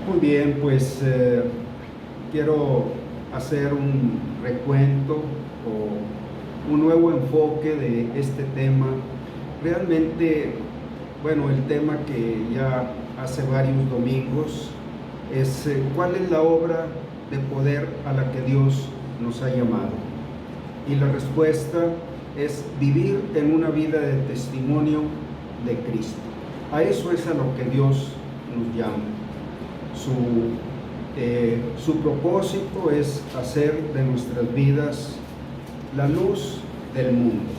Muy bien, pues quiero hacer un recuento o un nuevo enfoque de este tema. Realmente, bueno, el tema que ya hace varios domingos es ¿cuál es la obra de poder a la que Dios nos ha llamado? Y la respuesta es vivir en una vida de testimonio de Cristo. A eso es a lo que Dios nos llama. Su propósito es hacer de nuestras vidas la luz del mundo.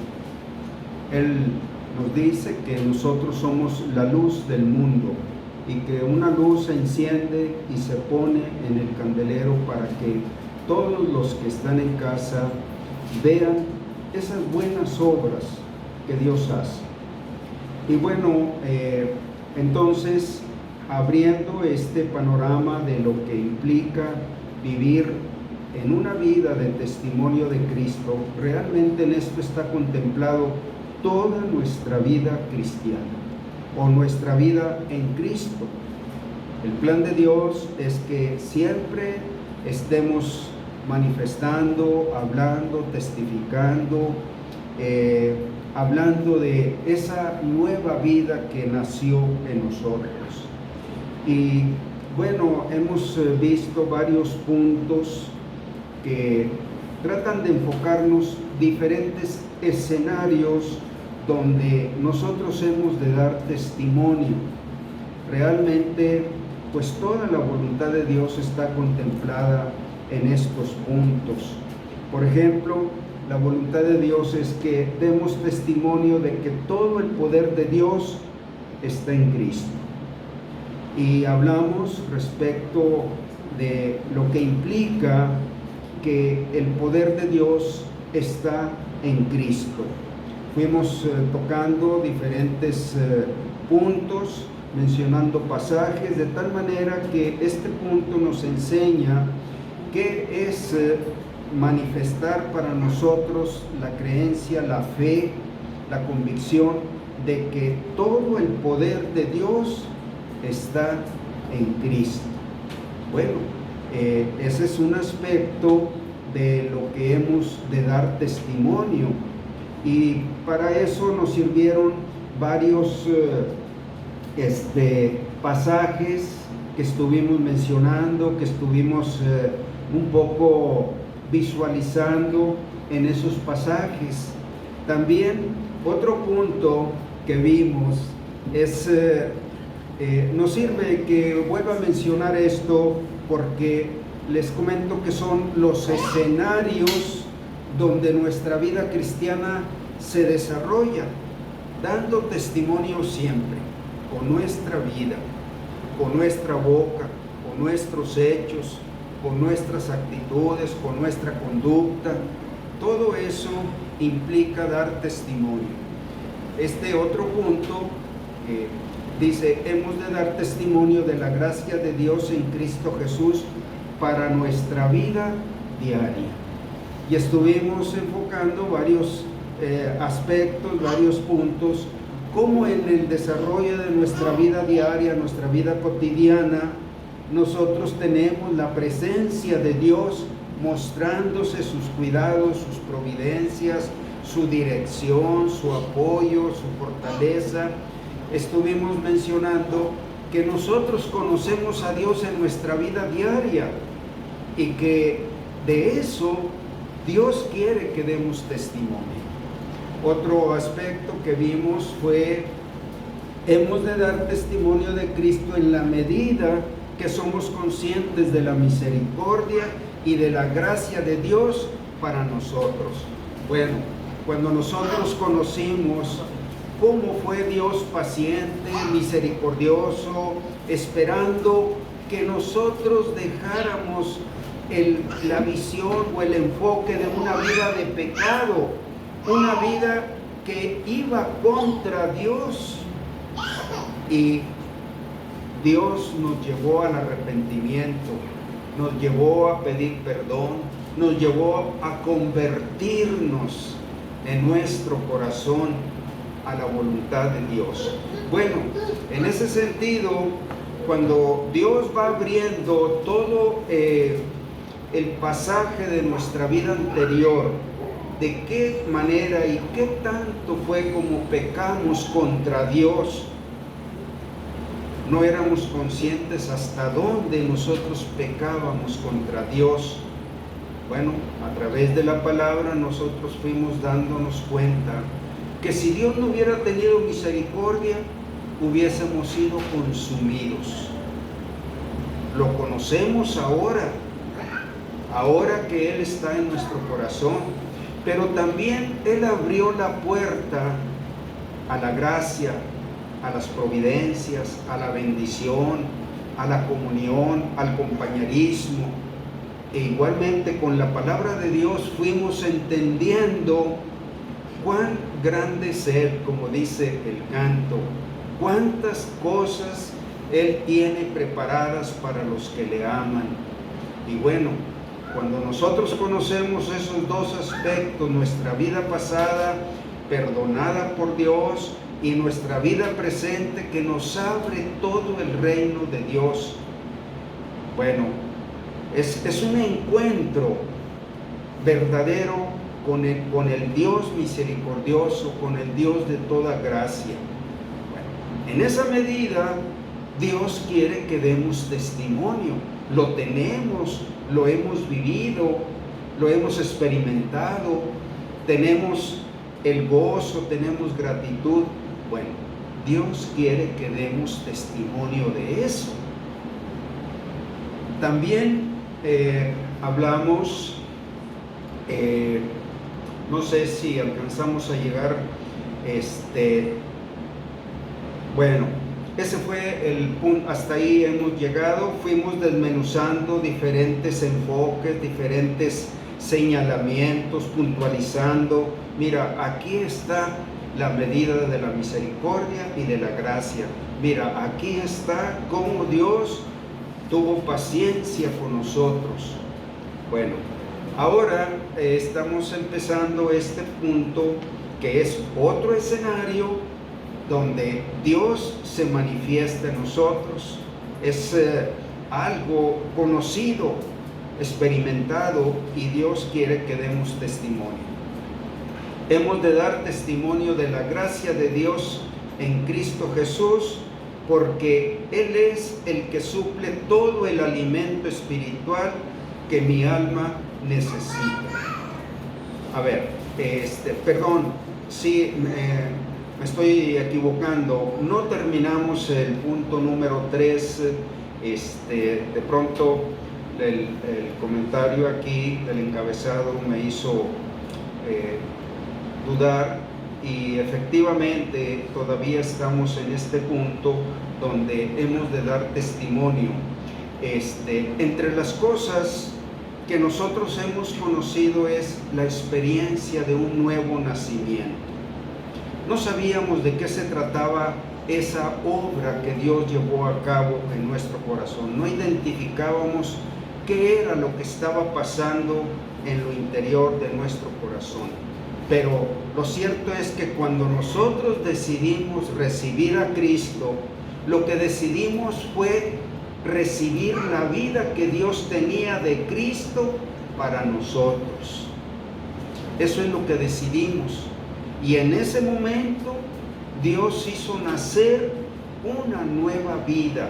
Él nos dice que nosotros somos la luz del mundo y que una luz se enciende y se pone en el candelero para que todos los que están en casa vean esas buenas obras que Dios hace. Y bueno, entonces, abriendo este panorama de lo que implica vivir en una vida de testimonio de Cristo, realmente en esto está contemplado toda nuestra vida cristiana o nuestra vida en Cristo. El plan de Dios es que siempre estemos manifestando, hablando, testificando, hablando de esa nueva vida que nació en nosotros. Y bueno, hemos visto varios puntos que tratan de enfocarnos diferentes escenarios donde nosotros hemos de dar testimonio. Realmente, pues toda la voluntad de Dios está contemplada en estos puntos. Por ejemplo, la voluntad de Dios es que demos testimonio de que todo el poder de Dios está en Cristo. Y hablamos respecto de lo que implica que el poder de Dios está en Cristo. Fuimos tocando diferentes puntos, mencionando pasajes, de tal manera que este punto nos enseña qué es manifestar para nosotros la creencia, la fe, la convicción de que todo el poder de Dios está en Cristo. Bueno, ese es un aspecto de lo que hemos de dar testimonio, y para eso nos sirvieron varios pasajes que estuvimos mencionando, que estuvimos un poco visualizando en esos pasajes. También otro punto que vimos es nos sirve que vuelva a mencionar esto porque les comento que son los escenarios donde nuestra vida cristiana se desarrolla, dando testimonio siempre, con nuestra vida, con nuestra boca, con nuestros hechos, con nuestras actitudes, con nuestra conducta. Todo eso implica dar testimonio. Este otro punto dice, hemos de dar testimonio de la gracia de Dios en Cristo Jesús para nuestra vida diaria. Y estuvimos enfocando varios aspectos, varios puntos, cómo en el desarrollo de nuestra vida diaria, nuestra vida cotidiana, nosotros tenemos la presencia de Dios mostrándose sus cuidados, sus providencias, su dirección, su apoyo, su fortaleza. Estuvimos mencionando que nosotros conocemos a Dios en nuestra vida diaria y que de eso Dios quiere que demos testimonio. Otro aspecto que vimos fue, hemos de dar testimonio de Cristo en la medida que somos conscientes de la misericordia y de la gracia de Dios para nosotros. Bueno, cuando nosotros conocimos cómo fue Dios paciente, misericordioso, esperando que nosotros dejáramos la visión o el enfoque de una vida de pecado, una vida que iba contra Dios, y Dios nos llevó al arrepentimiento, nos llevó a pedir perdón, nos llevó a convertirnos en nuestro corazón a la voluntad de Dios. Bueno, en ese sentido, cuando Dios va abriendo todo el pasaje de nuestra vida anterior, de qué manera y qué tanto fue como pecamos contra Dios, no éramos conscientes hasta dónde nosotros pecábamos contra Dios. Bueno, a través de la palabra nosotros fuimos dándonos cuenta que si Dios no hubiera tenido misericordia, hubiésemos sido consumidos. Lo conocemos ahora que Él está en nuestro corazón, pero también Él abrió la puerta a la gracia, a las providencias, a la bendición, a la comunión, al compañerismo. E igualmente con la palabra de Dios fuimos entendiendo cuán grande es Él, como dice el canto, cuántas cosas Él tiene preparadas para los que le aman. Y bueno, cuando nosotros conocemos esos dos aspectos, nuestra vida pasada perdonada por Dios y nuestra vida presente que nos abre todo el reino de Dios, bueno, es un encuentro verdadero con el Dios misericordioso, con el Dios de toda gracia. Bueno, en esa medida Dios quiere que demos testimonio. Lo tenemos, lo hemos vivido, lo hemos experimentado, tenemos el gozo, tenemos gratitud. Bueno, Dios quiere que demos testimonio de eso. También hablamos, no sé si alcanzamos a llegar, bueno, ese fue el punto, hasta ahí hemos llegado. Fuimos desmenuzando diferentes enfoques, diferentes señalamientos, puntualizando. Mira, aquí está la medida de la misericordia y de la gracia. Mira, aquí está cómo Dios tuvo paciencia con nosotros. Bueno, ahora estamos empezando este punto que es otro escenario donde Dios se manifiesta en nosotros. Es algo conocido, experimentado, y Dios quiere que demos testimonio. Hemos de dar testimonio de la gracia de Dios en Cristo Jesús, porque Él es el que suple todo el alimento espiritual que mi alma necesita. A ver, perdón, sí, me estoy equivocando. No terminamos el punto número 3. De pronto el comentario aquí del encabezado me hizo dudar, y efectivamente todavía estamos en este punto donde hemos de dar testimonio. Entre las cosas que nosotros hemos conocido es la experiencia de un nuevo nacimiento. No sabíamos de qué se trataba esa obra que Dios llevó a cabo en nuestro corazón. No identificábamos qué era lo que estaba pasando en lo interior de nuestro corazón. Pero lo cierto es que cuando nosotros decidimos recibir a Cristo, lo que decidimos fue recibir la vida que Dios tenía de Cristo para nosotros. Eso es lo que decidimos. Y en ese momento Dios hizo nacer una nueva vida,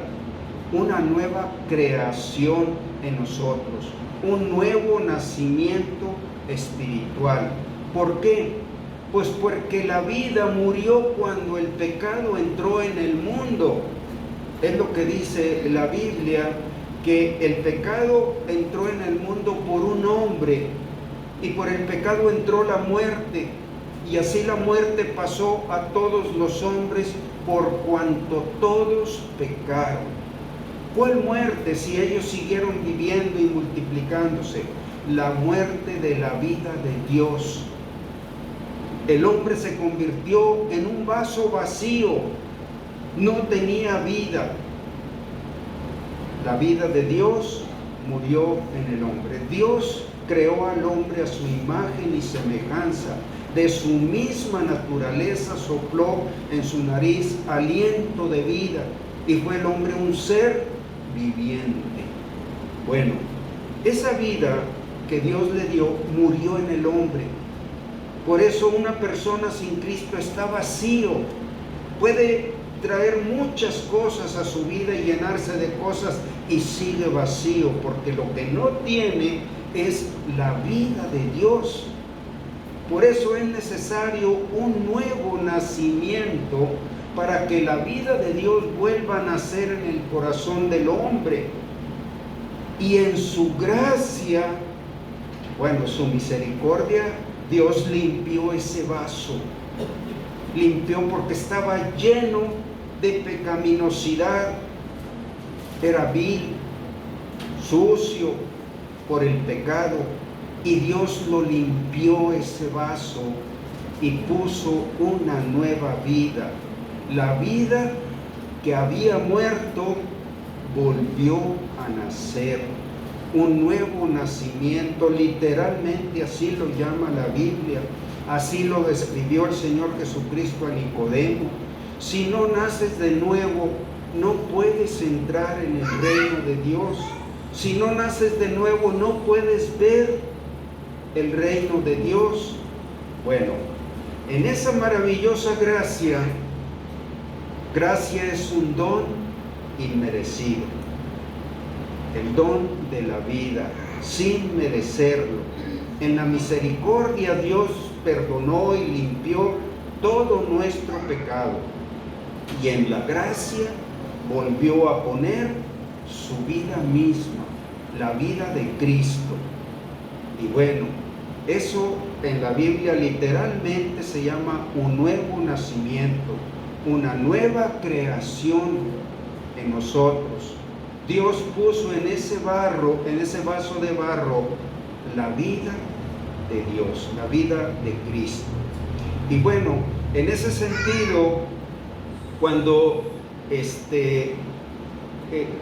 una nueva creación en nosotros, un nuevo nacimiento espiritual. ¿Por qué? Pues porque la vida murió cuando el pecado entró en el mundo. Es lo que dice la Biblia, que el pecado entró en el mundo por un hombre, y por el pecado entró la muerte. Y así la muerte pasó a todos los hombres por cuanto todos pecaron. ¿Cuál muerte si ellos siguieron viviendo y multiplicándose? La muerte de la vida de Dios. El hombre se convirtió en un vaso vacío, no tenía vida. La vida de Dios murió en el hombre. Dios creó al hombre a su imagen y semejanza. De su misma naturaleza sopló en su nariz aliento de vida, y fue el hombre un ser viviente. Bueno, esa vida que Dios le dio murió en el hombre. Por eso una persona sin Cristo está vacío. Puede traer muchas cosas a su vida y llenarse de cosas y sigue vacío, porque lo que no tiene es la vida de Dios. Por eso es necesario un nuevo nacimiento para que la vida de Dios vuelva a nacer en el corazón del hombre. Y en su gracia, bueno, su misericordia, Dios limpió ese vaso. Limpió porque estaba lleno de pecaminosidad. Era vil, sucio por el pecado. Y Dios lo limpió ese vaso y puso una nueva vida. La vida que había muerto volvió a nacer. Un nuevo nacimiento, literalmente así lo llama la Biblia. Así lo describió el Señor Jesucristo a Nicodemo. Si no naces de nuevo, no puedes entrar en el reino de Dios. Si no naces de nuevo, no puedes ver el reino de Dios. Bueno, en esa maravillosa gracia, gracia es un don inmerecido, el don de la vida, sin merecerlo. En la misericordia Dios perdonó y limpió todo nuestro pecado, y en la gracia volvió a poner su vida misma, la vida de Cristo. Y bueno, eso en la Biblia literalmente se llama un nuevo nacimiento, una nueva creación en nosotros. Dios puso en ese barro, en ese vaso de barro, la vida de Dios, la vida de Cristo. Y bueno, en ese sentido, cuando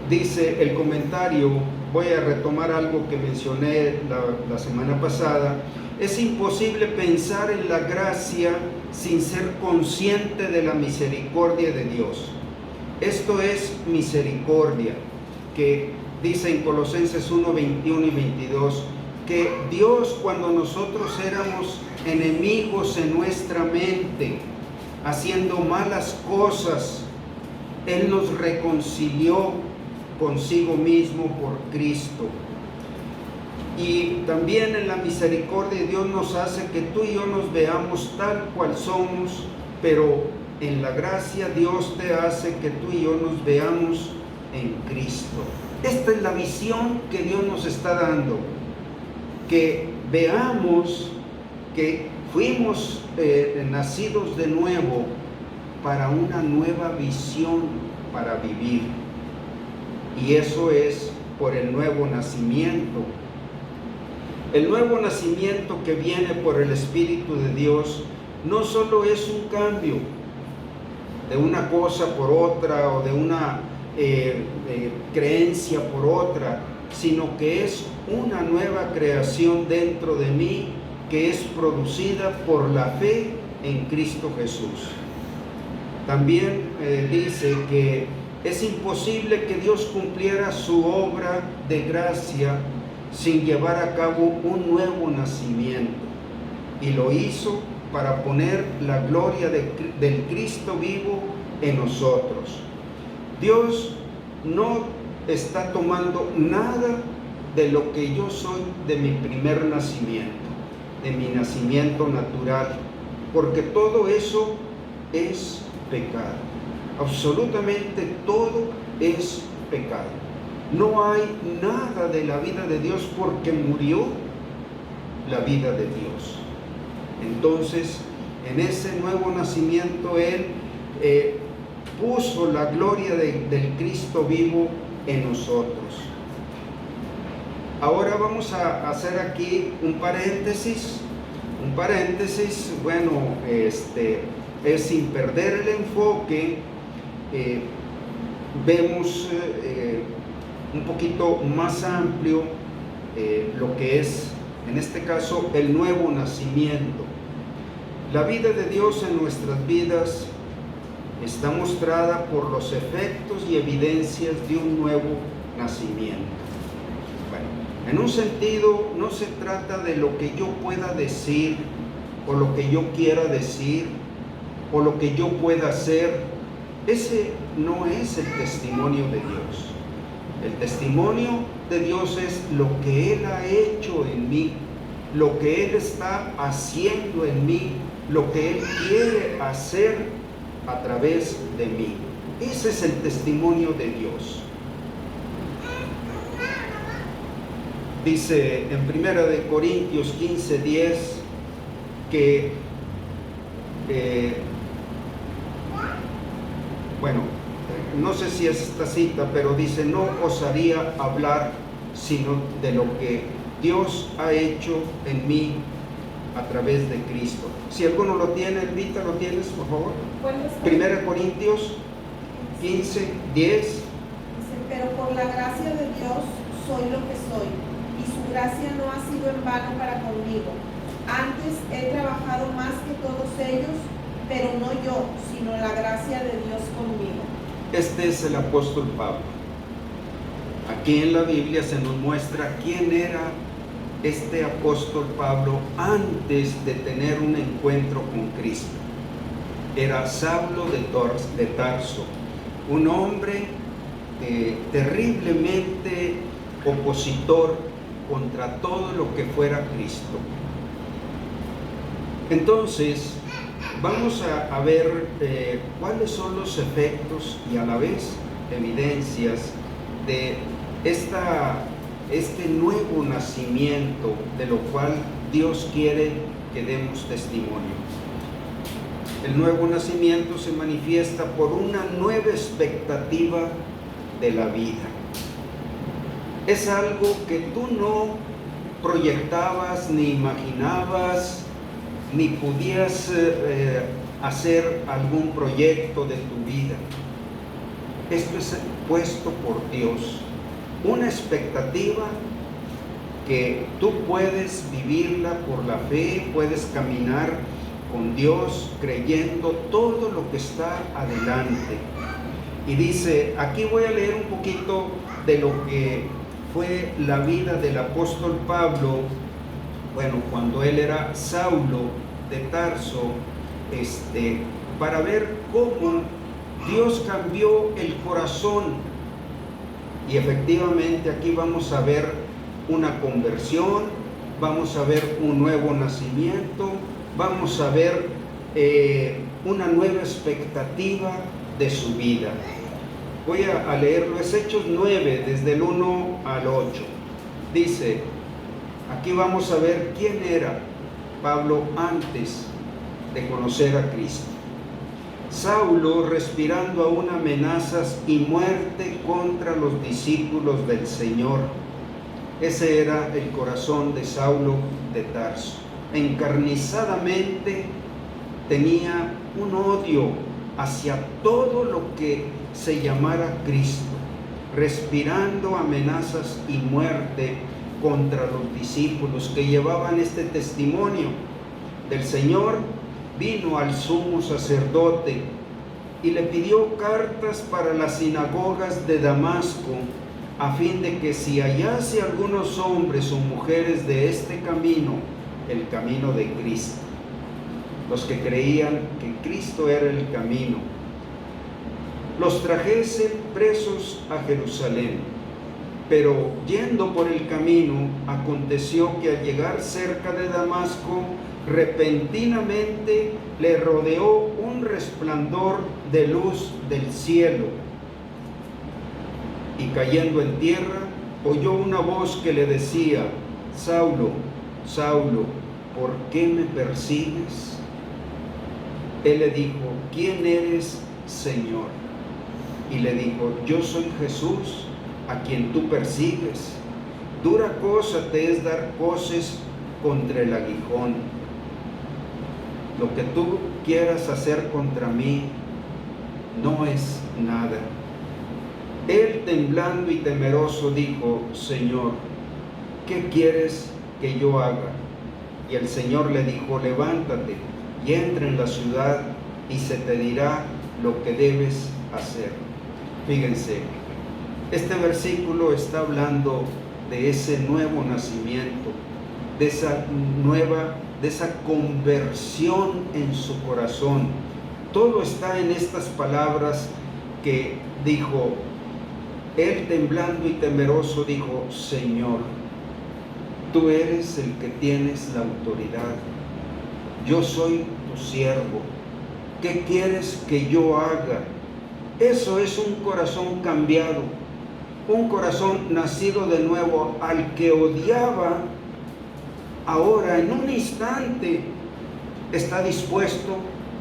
dice el comentario, voy a retomar algo que mencioné la semana pasada, es imposible pensar en la gracia sin ser consciente de la misericordia de Dios. Esto es misericordia, que dice en Colosenses 1, 21 y 22, que Dios, cuando nosotros éramos enemigos en nuestra mente, haciendo malas cosas, Él nos reconcilió consigo mismo por Cristo. Y también en la misericordia de Dios nos hace que tú y yo nos veamos tal cual somos, pero en la gracia Dios te hace que tú y yo nos veamos en Cristo. Esta es la visión que Dios nos está dando, que veamos que fuimos nacidos de nuevo para una nueva visión para vivir. Y eso es por el nuevo nacimiento. El nuevo nacimiento que viene por el Espíritu de Dios no solo es un cambio de una cosa por otra o de una creencia por otra, sino que es una nueva creación dentro de mí que es producida por la fe en Cristo Jesús. También dice que es imposible que Dios cumpliera su obra de gracia sin llevar a cabo un nuevo nacimiento, y lo hizo para poner la gloria del Cristo vivo en nosotros. Dios no está tomando nada de lo que yo soy de mi primer nacimiento, de mi nacimiento natural, porque todo eso es pecado. Absolutamente todo es pecado. No hay nada de la vida de Dios porque murió la vida de Dios. Entonces, en ese nuevo nacimiento Él puso la gloria del Cristo vivo en nosotros. Ahora vamos a hacer aquí un paréntesis. Bueno, es sin perder el enfoque. Vemos un poquito más amplio lo que es, en este caso, el nuevo nacimiento. La vida de Dios en nuestras vidas está mostrada por los efectos y evidencias de un nuevo nacimiento. Bueno, en un sentido no se trata de lo que yo pueda decir o lo que yo quiera decir o lo que yo pueda hacer. Ese no es el testimonio de Dios. El testimonio de Dios es lo que Él ha hecho en mí, lo que Él está haciendo en mí, lo que Él quiere hacer a través de mí. Ese es el testimonio de Dios. Dice en 1 Corintios 15:10 que no sé si es esta cita, pero dice: no osaría hablar sino de lo que Dios ha hecho en mí a través de Cristo. Si alguno lo tiene, Elvita, ¿lo tienes, por favor? 1 Corintios 15:10. Dice: pero por la gracia de Dios soy lo que soy, y su gracia no ha sido en vano para conmigo. Antes he trabajado más que todos ellos, pero no yo, sino la gracia de Dios conmigo. Este es el apóstol Pablo. Aquí en la Biblia se nos muestra quién era este apóstol Pablo antes de tener un encuentro con Cristo. Era Saulo de Tarso, un hombre terriblemente opositor contra todo lo que fuera Cristo. Entonces, vamos a ver cuáles son los efectos y a la vez evidencias de este nuevo nacimiento, de lo cual Dios quiere que demos testimonio. El nuevo nacimiento se manifiesta por una nueva expectativa de la vida. Es algo que tú no proyectabas, ni imaginabas, ni podías hacer algún proyecto de tu vida. Esto es puesto por Dios, una expectativa que tú puedes vivirla por la fe, puedes caminar con Dios creyendo todo lo que está adelante. Y dice, aquí voy a leer un poquito de lo que fue la vida del apóstol Pablo, cuando él era Saulo de Tarso, para ver cómo Dios cambió el corazón. Y efectivamente aquí vamos a ver una conversión, vamos a ver un nuevo nacimiento, vamos a ver una nueva expectativa de su vida. Voy a leerlo, es Hechos 9, desde el 1 al 8. Dice, aquí vamos a ver quién era Pablo antes de conocer a Cristo. Saulo, respirando aún amenazas y muerte contra los discípulos del Señor. Ese era el corazón de Saulo de Tarso. Encarnizadamente tenía un odio hacia todo lo que se llamara Cristo, respirando amenazas y muerte contra los discípulos que llevaban este testimonio del Señor. Vino al sumo sacerdote y le pidió cartas para las sinagogas de Damasco, a fin de que si hallase algunos hombres o mujeres de este camino, el camino de Cristo, los que creían que Cristo era el camino, los trajesen presos a Jerusalén. Pero yendo por el camino, aconteció que al llegar cerca de Damasco, repentinamente le rodeó un resplandor de luz del cielo, y cayendo en tierra, oyó una voz que le decía: Saulo, Saulo, ¿por qué me persigues? Él le dijo: ¿quién eres, Señor? Y le dijo: yo soy Jesús, a quien tú persigues. Dura cosa te es dar coces contra el aguijón. Lo que tú quieras hacer contra mí no es nada. Él, temblando y temeroso, dijo: Señor, ¿qué quieres que yo haga? Y el Señor le dijo: levántate y entra en la ciudad, y se te dirá lo que debes hacer. Fíjense, este versículo está hablando de ese nuevo nacimiento, de esa conversión en su corazón. Todo está en estas palabras que dijo, él temblando y temeroso dijo, Señor, tú eres el que tienes la autoridad, yo soy tu siervo, ¿qué quieres que yo haga? Eso es un corazón cambiado, un corazón nacido de nuevo. Al que odiaba, ahora en un instante está dispuesto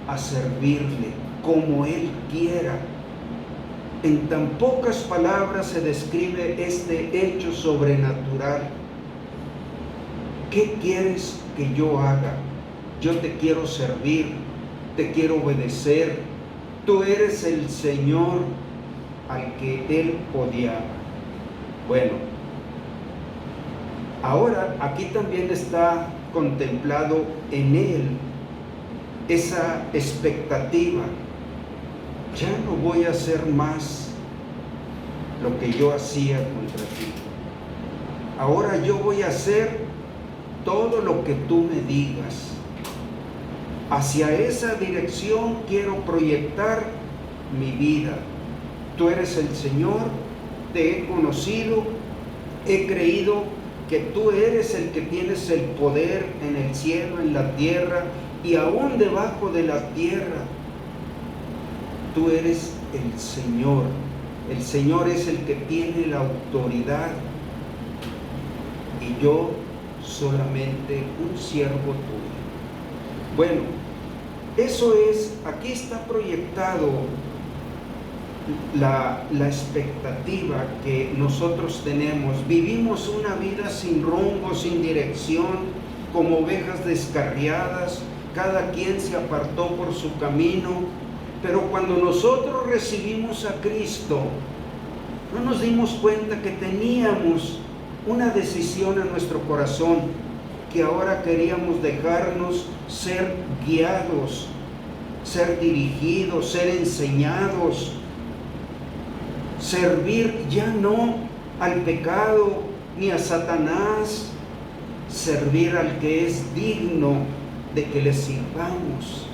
a servirle como Él quiera. En tan pocas palabras se describe este hecho sobrenatural. ¿Qué quieres que yo haga? Yo te quiero servir, te quiero obedecer. Tú eres el Señor al que Él odiaba. Bueno, ahora aquí también está contemplado en Él esa expectativa. Ya no voy a hacer más lo que yo hacía contra ti. Ahora yo voy a hacer todo lo que tú me digas. Hacia esa dirección quiero proyectar mi vida. Tú eres el Señor, te he conocido, he creído que tú eres el que tienes el poder en el cielo, en la tierra y aún debajo de la tierra. Tú eres el Señor. El Señor es el que tiene la autoridad y yo solamente un siervo tuyo. Bueno, eso es, aquí está proyectado la expectativa que nosotros tenemos. Vivimos una vida sin rumbo, sin dirección, como ovejas descarriadas, cada quien se apartó por su camino. Pero cuando nosotros recibimos a Cristo, no nos dimos cuenta que teníamos una decisión en nuestro corazón, que ahora queríamos dejarnos ser guiados, ser dirigidos, ser enseñados, servir ya no al pecado ni a Satanás, servir al que es digno de que le sirvamos.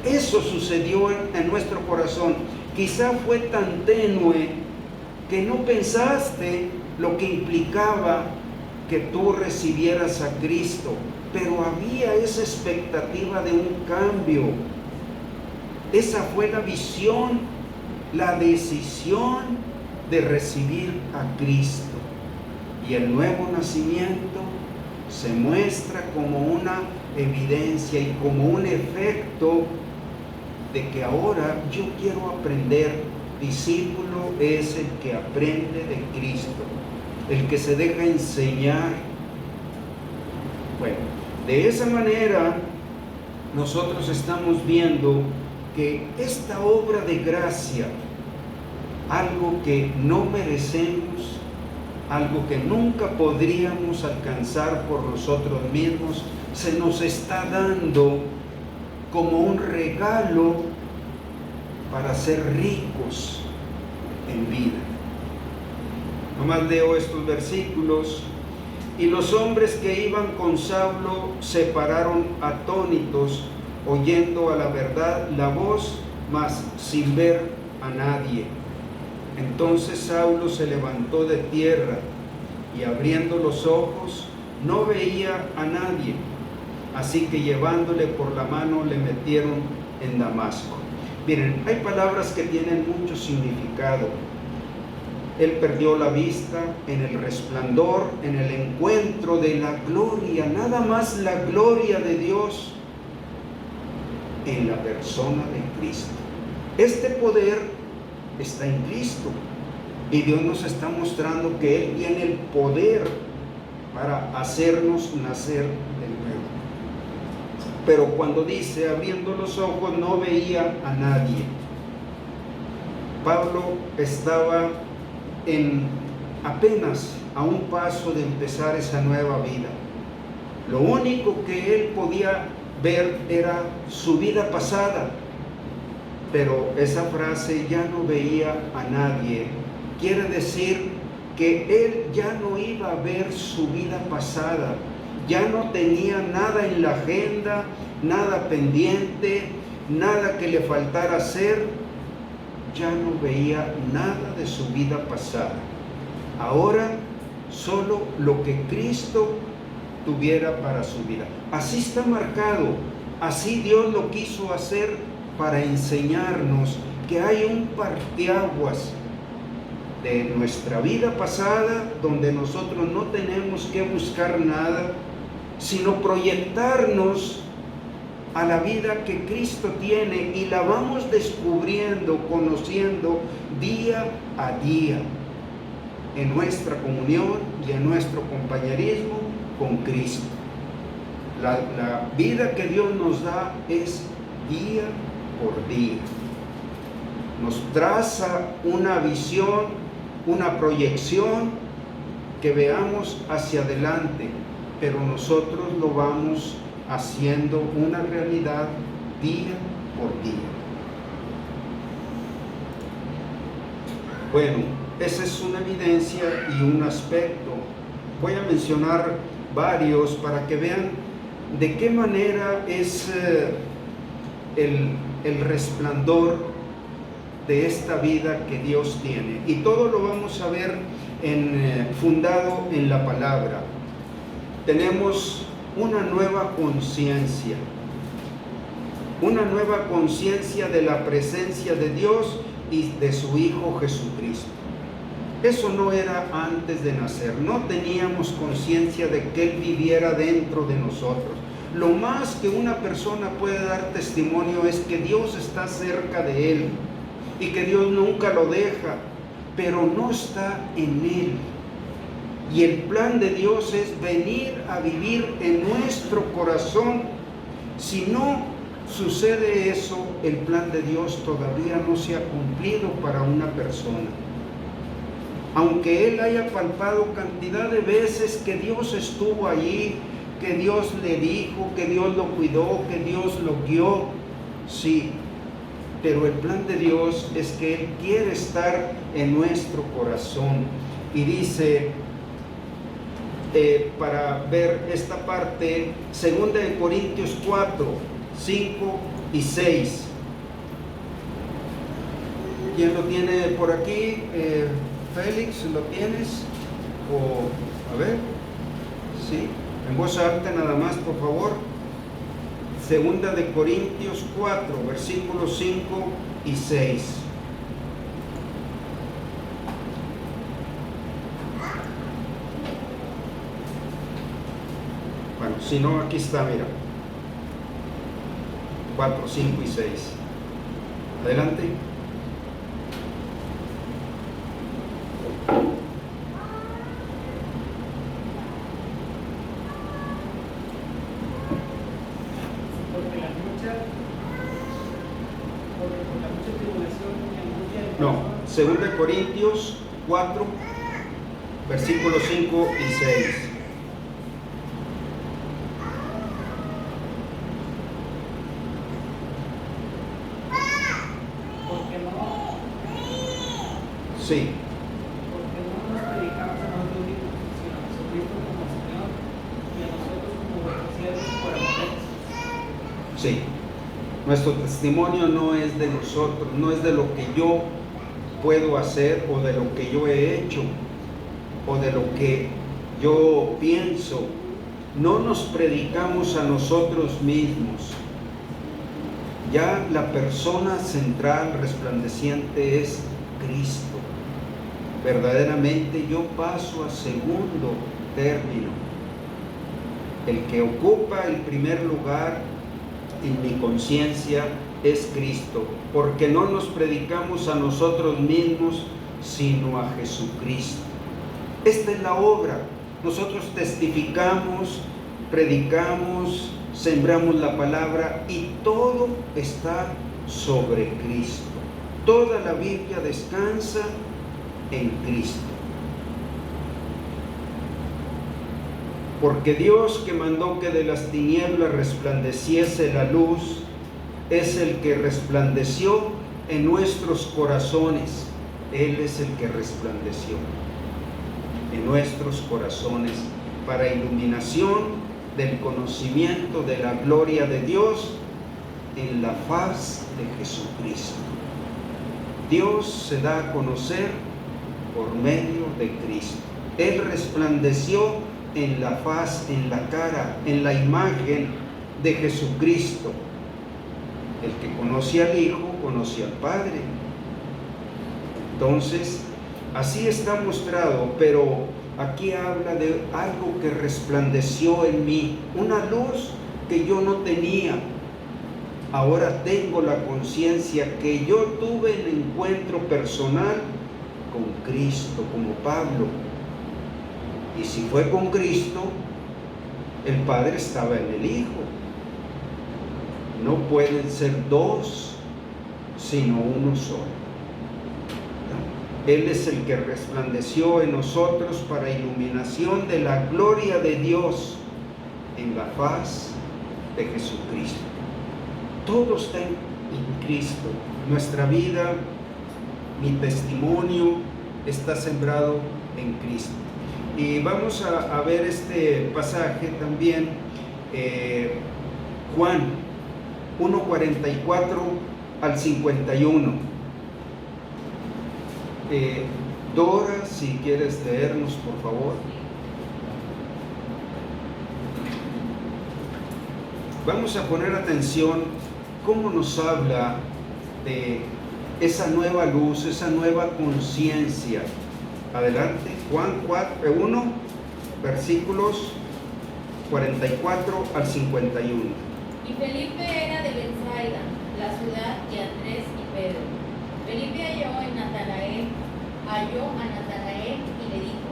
Eso sucedió en nuestro corazón. Quizá fue tan tenue que no pensaste lo que implicaba que tú recibieras a Cristo, pero había esa expectativa de un cambio. Esa fue la visión, la decisión de recibir a Cristo. Y el nuevo nacimiento se muestra como una evidencia y como un efecto de que ahora yo quiero aprender. Discípulo es el que aprende de Cristo, el que se deja enseñar. Bueno, de esa manera nosotros estamos viendo que esta obra de gracia, algo que no merecemos, algo que nunca podríamos alcanzar por nosotros mismos, se nos está dando como un regalo para ser ricos en vida. Nomás leo estos versículos. Y los hombres que iban con Saulo se pararon atónitos, oyendo a la verdad la voz, mas sin ver a nadie. Entonces Saulo se levantó de tierra y abriendo los ojos no veía a nadie. Así que llevándole por la mano le metieron en Damasco. Miren, hay palabras que tienen mucho significado. Él perdió la vista en el resplandor, en el encuentro de la gloria, nada más la gloria de Dios en la persona de Cristo. Este poder está en Cristo y Dios nos está mostrando que Él tiene el poder para hacernos nacer de nuevo. Pero cuando dice abriendo los ojos no veía a nadie, Pablo estaba apenas a un paso de empezar esa nueva vida. Lo único que él podía ver era su vida pasada, pero esa frase ya no veía a nadie. Quiere decir que él ya no iba a ver su vida pasada, ya no tenía nada en la agenda, nada pendiente, nada que le faltara hacer, ya no veía nada de su vida pasada. Ahora solo lo que Cristo tuviera para su vida. Así está marcado, así Dios lo quiso hacer para enseñarnos que hay un parteaguas de nuestra vida pasada donde nosotros no tenemos que buscar nada, sino proyectarnos a la vida que Cristo tiene, y la vamos descubriendo, conociendo día a día en nuestra comunión y en nuestro compañerismo con Cristo. La vida que Dios nos da es día por día. Nos traza una visión, una proyección que veamos hacia adelante, pero nosotros lo vamos haciendo una realidad día por día. Bueno, esa es una evidencia y un aspecto. Voy a mencionar varios para que vean de qué manera es el resplandor de esta vida que Dios tiene. Y todo lo vamos a ver fundado en la palabra. Tenemos una nueva conciencia de la presencia de Dios y de su Hijo Jesucristo. Eso no era antes de nacer, no teníamos conciencia de que Él viviera dentro de nosotros. Lo más que una persona puede dar testimonio es que Dios está cerca de él y que Dios nunca lo deja, pero no está en él. Y el plan de Dios es venir a vivir en nuestro corazón. Si no sucede eso, el plan de Dios todavía no se ha cumplido para una persona. Aunque él haya palpado cantidad de veces que Dios estuvo allí, que Dios le dijo, que Dios lo cuidó, que Dios lo guió, sí, pero el plan de Dios es que Él quiere estar en nuestro corazón. Y dice, para ver esta parte, 2 Corintios 4, 5 y 6. ¿Quién lo tiene por aquí? Félix, ¿lo tienes? O, a ver, sí, en voz alta nada más, por favor. 2 Corintios 4, versículos 5 y 6. Bueno, si no, aquí está, mira. 4, 5 y 6. Adelante. No, 2 Corintios 4, versículos 5 y 6. Sí. Porque no nos predicamos a nosotros mismos, sino a Jesucristo como Señor y a nosotros como vuestros siervos por amor. Sí. Nuestro testimonio no es de nosotros, no es de lo que yo puedo hacer o de lo que yo he hecho o de lo que yo pienso. No nos predicamos a nosotros mismos. Ya la persona central resplandeciente es Cristo. Verdaderamente yo paso a segundo término. El que ocupa el primer lugar en mi conciencia es Cristo, porque no nos predicamos a nosotros mismos, sino a Jesucristo. Esta es la obra. Nosotros testificamos, predicamos, sembramos la palabra y todo está sobre Cristo. Toda la Biblia descansa en Cristo. Porque Dios, que mandó que de las tinieblas resplandeciese la luz, es el que resplandeció en nuestros corazones. Él es el que resplandeció en nuestros corazones para iluminación del conocimiento de la gloria de Dios en la faz de Jesucristo. Dios se da a conocer por medio de Cristo. Él resplandeció en la faz, en la cara, en la imagen de Jesucristo. El que conoce al Hijo, conoce al Padre. Entonces, así está mostrado, pero aquí habla de algo que resplandeció en mí, una luz que yo no tenía. Ahora tengo la conciencia que yo tuve el encuentro personal con Cristo, como Pablo. Y si fue con Cristo, el Padre estaba en el Hijo. No pueden ser dos, sino uno solo. Él es el que resplandeció en nosotros para iluminación de la gloria de Dios en la faz de Jesucristo. Todo está en Cristo. Nuestra vida, mi testimonio está sembrado en Cristo. Y vamos a ver este pasaje también, Juan 1:44 al 51. Dora, si quieres leernos, por favor. Vamos a poner atención cómo nos habla de esa nueva luz, esa nueva conciencia. Adelante, Juan 1, versículos 44 al 51. Y Felipe era de Bethsaida, la ciudad de Andrés y Pedro. Felipe halló a Natanael y le dijo: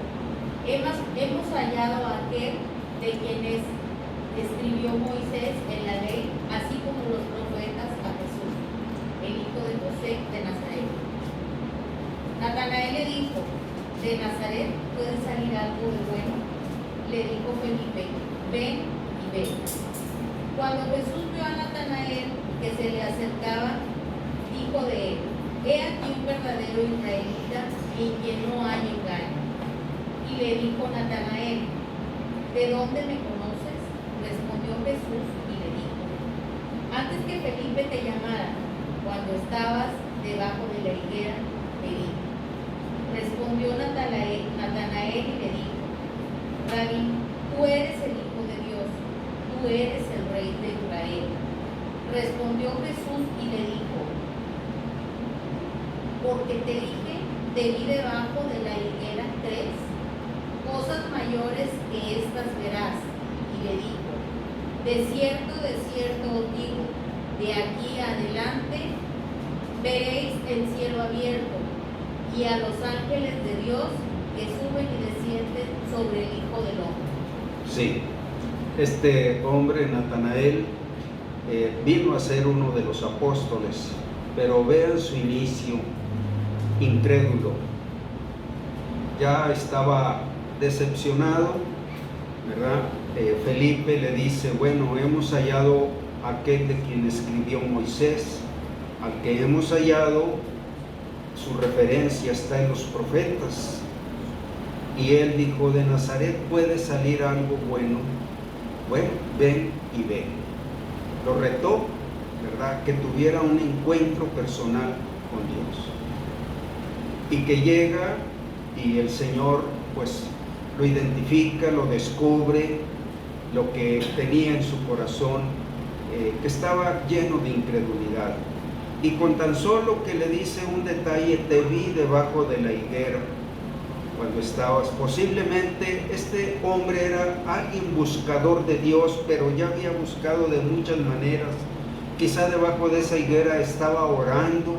hemos hallado a aquel de quienes escribió Moisés en la ley, así como los profetas, a Jesús, el hijo de José de Nazaret. Natanael le dijo: ¿de Nazaret puede salir algo de bueno? Le dijo Felipe: ven y ve. Cuando Jesús vio a Natanael que se le acercaba, dijo de él: he aquí un verdadero israelita en quien no hay engaño. Y le dijo Natanael: ¿de dónde me conoces? Respondió Jesús y le dijo: antes que Felipe te llamara, cuando estabas debajo de la higuera, te vi. Respondió Natanael y le dijo: Rabí, tú eres el Hijo de Dios, tú eres el Rey de Israel. Respondió Jesús y le dijo: porque te dije, te vi debajo de la higuera 3, cosas mayores que estas verás. Y le dijo: de cierto os digo, de aquí adelante veréis el cielo abierto y a los ángeles de Dios que suben y descienden sobre el Hijo del Hombre. Sí, este hombre, Natanael, vino a ser uno de los apóstoles, pero vean su inicio, incrédulo. Ya estaba decepcionado, ¿verdad? Felipe le dice: bueno, hemos hallado a aquel de quien escribió Moisés, al que hemos hallado, su referencia está en los profetas. Y él dijo: de Nazaret puede salir algo bueno. Bueno, ven y ve. Lo retó, ¿verdad? Que tuviera un encuentro personal con Dios. Y que llega y el Señor pues lo identifica, lo descubre, lo que tenía en su corazón, que estaba lleno de incredulidad. Y con tan solo que le dice un detalle: te vi debajo de la higuera cuando estabas. Posiblemente este hombre era alguien buscador de Dios, pero ya había buscado de muchas maneras. Quizá debajo de esa higuera estaba orando,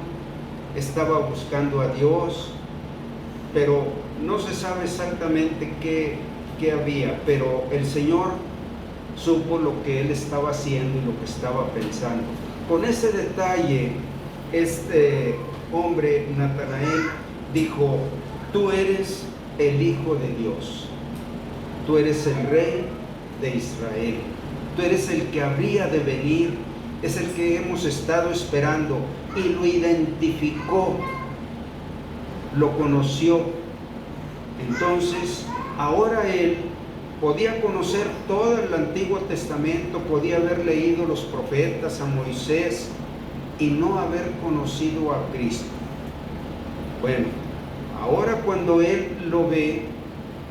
estaba buscando a Dios, pero no se sabe exactamente qué había. Pero el Señor supo lo que él estaba haciendo y lo que estaba pensando. Con ese detalle, este hombre, Natanael, dijo: tú eres el Hijo de Dios, tú eres el Rey de Israel, tú eres el que habría de venir, es el que hemos estado esperando. y lo identificó, lo conoció. Entonces, ahora él podía conocer todo el Antiguo Testamento, podía haber leído los profetas, a Moisés, y no haber conocido a Cristo. Bueno, ahora cuando él lo ve,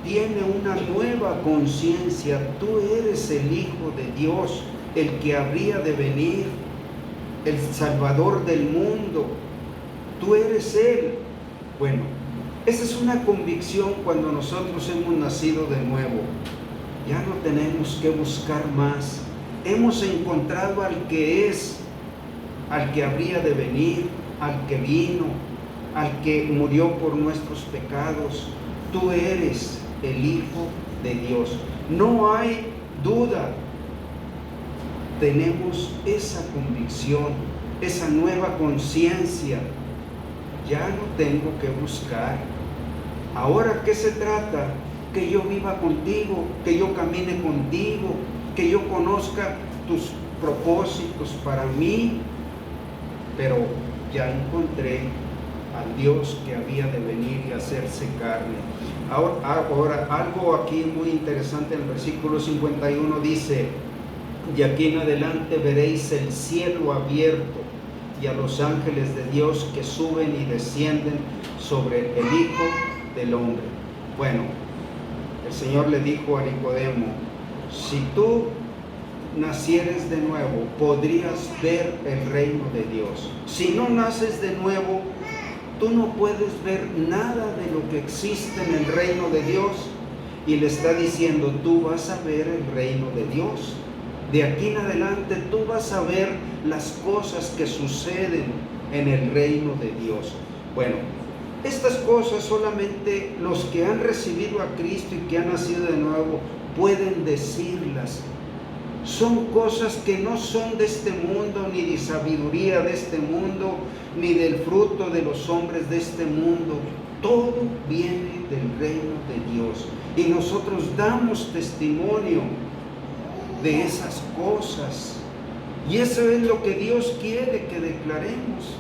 tiene una nueva conciencia. Tú eres el Hijo de Dios, el que habría de venir, el Salvador del mundo. Tú eres Él. Bueno, esa es una convicción cuando nosotros hemos nacido de nuevo. Ya no tenemos que buscar más. Hemos encontrado al que es, al que habría de venir, al que vino, al que murió por nuestros pecados. Tú eres el Hijo de Dios. No hay duda. Tenemos esa convicción, esa nueva conciencia. Ya no tengo que buscar. Ahora, ¿qué se trata? Que yo viva contigo, que yo camine contigo, que yo conozca tus propósitos para mí. Pero ya encontré al Dios que había de venir y hacerse carne. Ahora, algo aquí muy interesante en el versículo 51 dice: de aquí en adelante veréis el cielo abierto y a los ángeles de Dios que suben y descienden sobre el Hijo del Hombre. Bueno, el Señor le dijo a Nicodemo: si tú nacieres de nuevo, podrías ver el reino de Dios. Si no naces de nuevo, tú no puedes ver nada de lo que existe en el reino de Dios. Y le está diciendo: tú vas a ver el reino de Dios. De aquí en adelante tú vas a ver las cosas que suceden en el reino de Dios. Bueno, estas cosas solamente los que han recibido a Cristo y que han nacido de nuevo pueden decirlas. Son cosas que no son de este mundo, ni de sabiduría de este mundo, ni del fruto de los hombres de este mundo. Todo viene del reino de Dios. Y nosotros damos testimonio de esas cosas. Y eso es lo que Dios quiere que declaremos.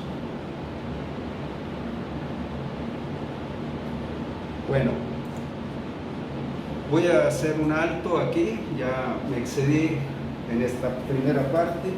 Bueno, voy a hacer un alto aquí. Ya me excedí en esta primera parte.